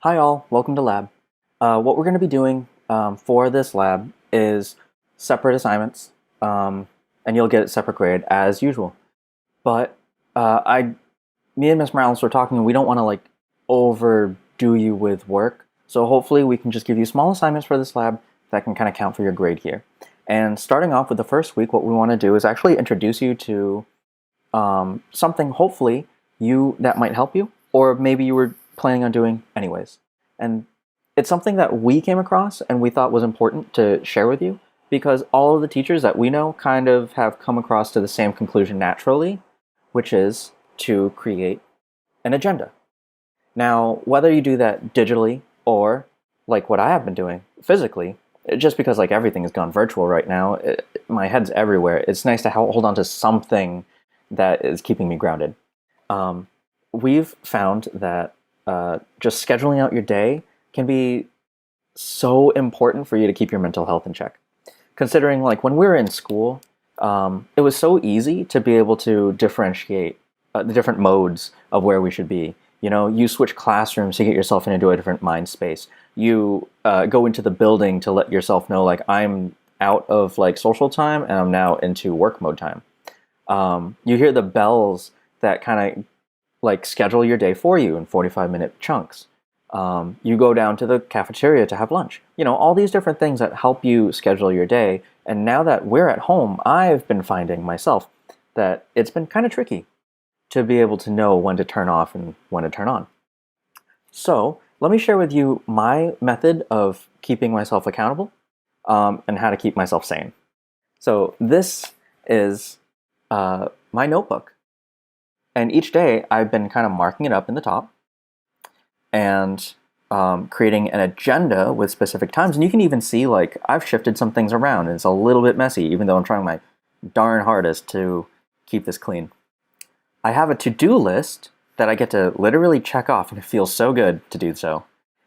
Hi all, welcome to lab. What we're going to be doing for this lab is separate assignments, and you'll get a separate grade as usual. But me and Miss Morales were talking, and we don't want to overdo you with work. So hopefully we can just give you small assignments for this lab that can kind of count for your grade here. And starting off with the first week, what we want to do is actually introduce you to something hopefully you that might help you, or maybe you were planning on doing anyways. And it's something that we came across and we thought was important to share with you because all of the teachers that we know kind of have come across to the same conclusion naturally, which is to create an agenda. Now, whether you do that digitally or like what I have been doing physically, just because like everything has gone virtual right now, my head's everywhere. It's nice to hold on to something that is keeping me grounded. Um, we've found that just scheduling out your day can be so important for you to keep your mental health in check. Considering like when we were in school, it was so easy to be able to differentiate the different modes of where we should be. You know, you switch classrooms to get yourself into a different mind space. You go into the building to let yourself know like I'm out of like social time and I'm now into work mode time. You hear the bells that kind of like schedule your day for you in 45-minute chunks. You go down to the cafeteria to have lunch. You know, all these different things that help you schedule your day. And now that we're at home, I've been finding myself that it's been kind of tricky to be able to know when to turn off and when to turn on. So let me share with you my method of keeping myself accountable and how to keep myself sane. So this is my notebook. And each day I've been kind of marking it up in the top and creating an agenda with specific times. And you can even see like I've shifted some things around and it's a little bit messy, even though I'm trying my darn hardest to keep this clean. I have a to-do list that I get to literally check off and it feels so good to do so.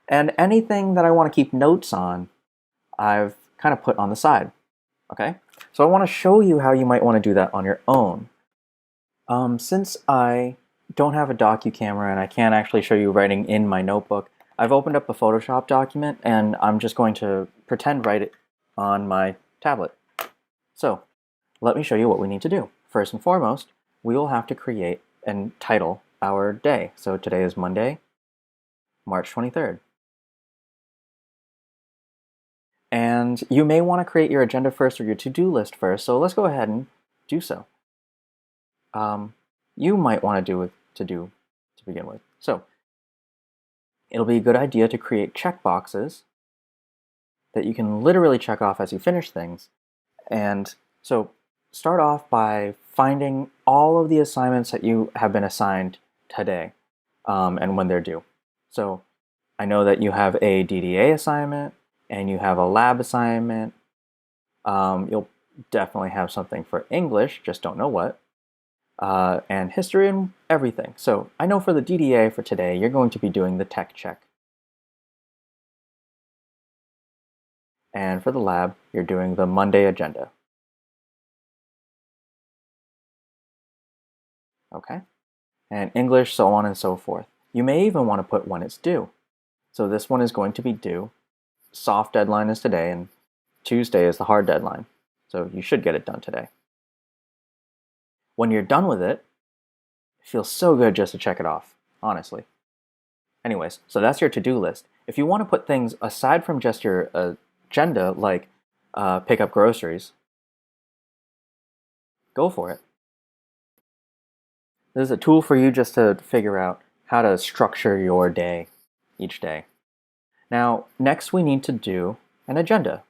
And anything that I want to keep notes on, I've kind of put on the side. Okay? So I want to show you how you might want to do that on your own. Since I don't have a docu-camera and I can't actually show you writing in my notebook, I've opened up a Photoshop document and I'm just going to pretend write it on my tablet. So let me show you what we need to do. First and foremost, we will have to create and title our day. So today is Monday, March 23rd. And you may want to create your agenda first or your to-do list first, so let's go ahead and do so. You might want to do with to begin with. So it'll be a good idea to create checkboxes that you can literally check off as you finish things. And so start off by finding all of the assignments that you have been assigned today and when they're due. So I know that you have a DDA assignment and you have a lab assignment. You'll definitely have something for English, just don't know what. And history and everything. So I know for the DDA for today, you're going to be doing the tech check. And for the lab, you're doing the Monday agenda. Okay? And English, so on and so forth. You may even want to put when it's due. So this one is going to be due. Soft deadline is today, and Tuesday is the hard deadline. So you should get it done today. When you're done with it, it feels so good just to check it off, honestly. Anyways, so that's your to-do list. If you want to put things aside from just your agenda, like pick up groceries, go for it. This is a tool for you just to figure out how to structure your day each day. Now, next we need to do an agenda.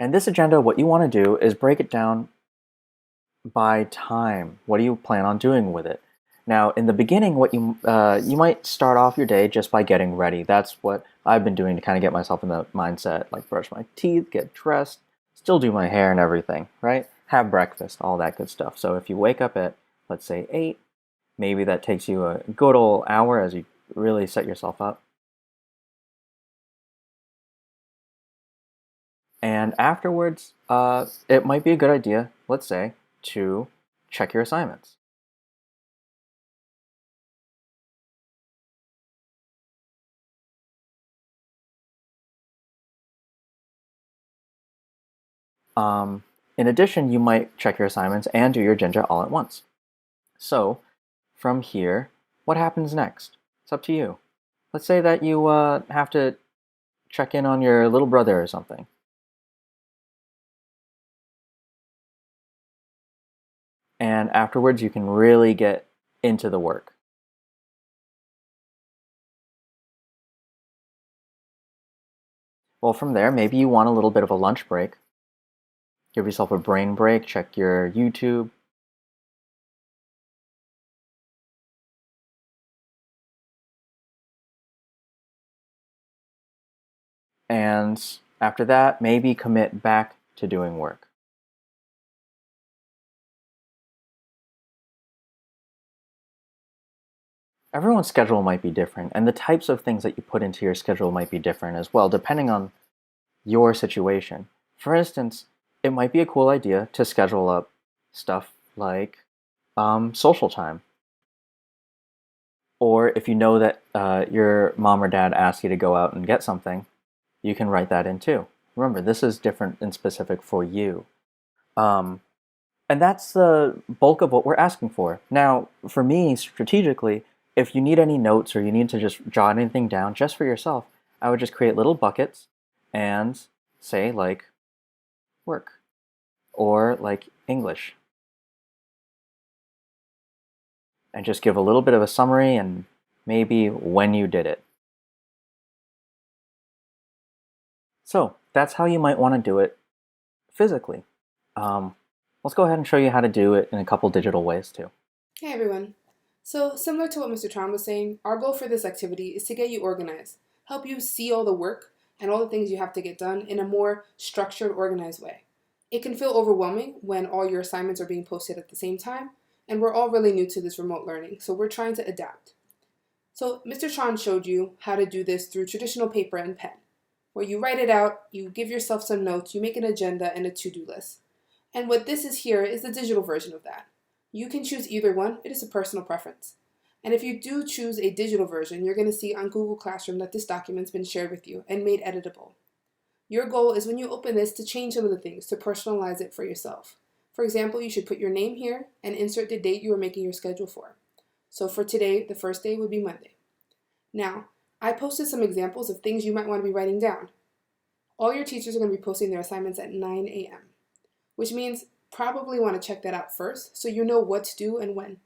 And this agenda, what you want to do is break it down by time. What do you plan on doing with it? Now, in the beginning, what you might start off your day just by getting ready. That's what I've been doing to kind of get myself in the mindset, like brush my teeth, get dressed, still do my hair and everything, right? Have breakfast, all that good stuff. So if you wake up at, let's say, 8, maybe that takes you a good old hour as you really set yourself up. And afterwards, it might be a good idea, let's say, to check your assignments. In addition, you might check your assignments and do your Jinja all at once. So, from here, what happens next? It's up to you. Let's say that you have to check in on your little brother or something. And afterwards, you can really get into the work. Well, from there, maybe you want a little bit of a lunch break. Give yourself a brain break, check your YouTube. And after that, maybe commit back to doing work. Everyone's schedule might be different, and the types of things that you put into your schedule might be different as well, depending on your situation. For instance, it might be a cool idea to schedule up stuff like social time. Or if you know that your mom or dad asked you to go out and get something, you can write that in too. Remember, this is different and specific for you. Um, and that's the bulk of what we're asking for. Now, for me, strategically, if you need any notes or you need to just jot anything down just for yourself, I would just create little buckets and say, like, work or like English. And just give a little bit of a summary and maybe when you did it. So that's how you might want to do it physically. Let's go ahead and show you how to do it in a couple digital ways too. Hey everyone. So, similar to what Mr. Tron was saying, our goal for this activity is to get you organized, help you see all the work and all the things you have to get done in a more structured, organized way. It can feel overwhelming when all your assignments are being posted at the same time, and we're all really new to this remote learning, so we're trying to adapt. So, Mr. Tron showed you how to do this through traditional paper and pen, where you write it out, you give yourself some notes, you make an agenda and a to-do list. And what this is here is the digital version of that. You can choose either one, it is a personal preference. And if you do choose a digital version, you're going to see on Google Classroom that this document's been shared with you and made editable. Your goal is when you open this to change some of the things, to personalize it for yourself. For example, you should put your name here and insert the date you are making your schedule for. So for today, the first day would be Monday. Now, I posted some examples of things you might want to be writing down. All your teachers are going to be posting their assignments at 9 a.m., which means probably want to check that out first so you know what to do and when.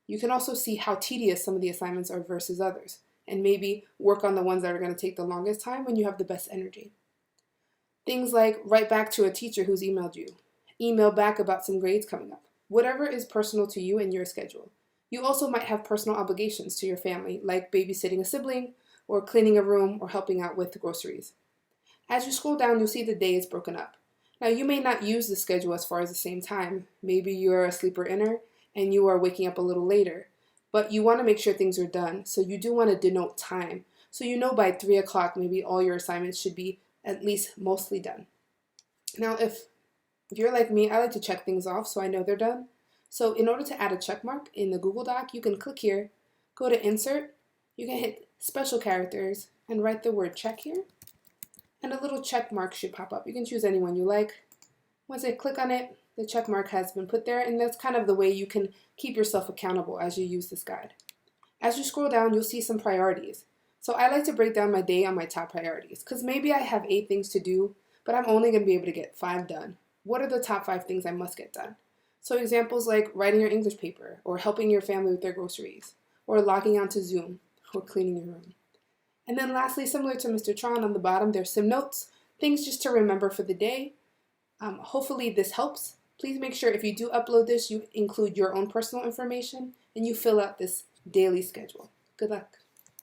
You can also see how tedious some of the assignments are versus others, and maybe work on the ones that are going to take the longest time when you have the best energy. Things like write back to a teacher who's emailed you, email back about some grades coming up, whatever is personal to you and your schedule. You also might have personal obligations to your family, like babysitting a sibling, or cleaning a room, or helping out with the groceries. As you scroll down, you'll see the day is broken up. Now, you may not use the schedule as far as the same time. Maybe you're a sleeper inner and you are waking up a little later, but you want to make sure things are done, so you do want to denote time. So you know by 3 o'clock, maybe all your assignments should be at least mostly done. Now, if you're like me, I like to check things off so I know they're done. So in order to add a check mark in the Google Doc, you can click here, go to Insert, you can hit Special Characters, and write the word check here. And a little check mark should pop up. You can choose any one you like. Once I click on it, the check mark has been put there, and that's kind of the way you can keep yourself accountable as you use this guide. As you scroll down, you'll see some priorities. So I like to break down my day on my top priorities, because maybe I have 8 things to do, but I'm only going to be able to get 5 done. What are the top 5 things I must get done? So examples like writing your English paper, or helping your family with their groceries, or logging onto Zoom, or cleaning your room. And then lastly, similar to Mr. Tron on the bottom, there's some notes, things just to remember for the day. Hopefully this helps. Please make sure if you do upload this, you include your own personal information and you fill out this daily schedule. Good luck.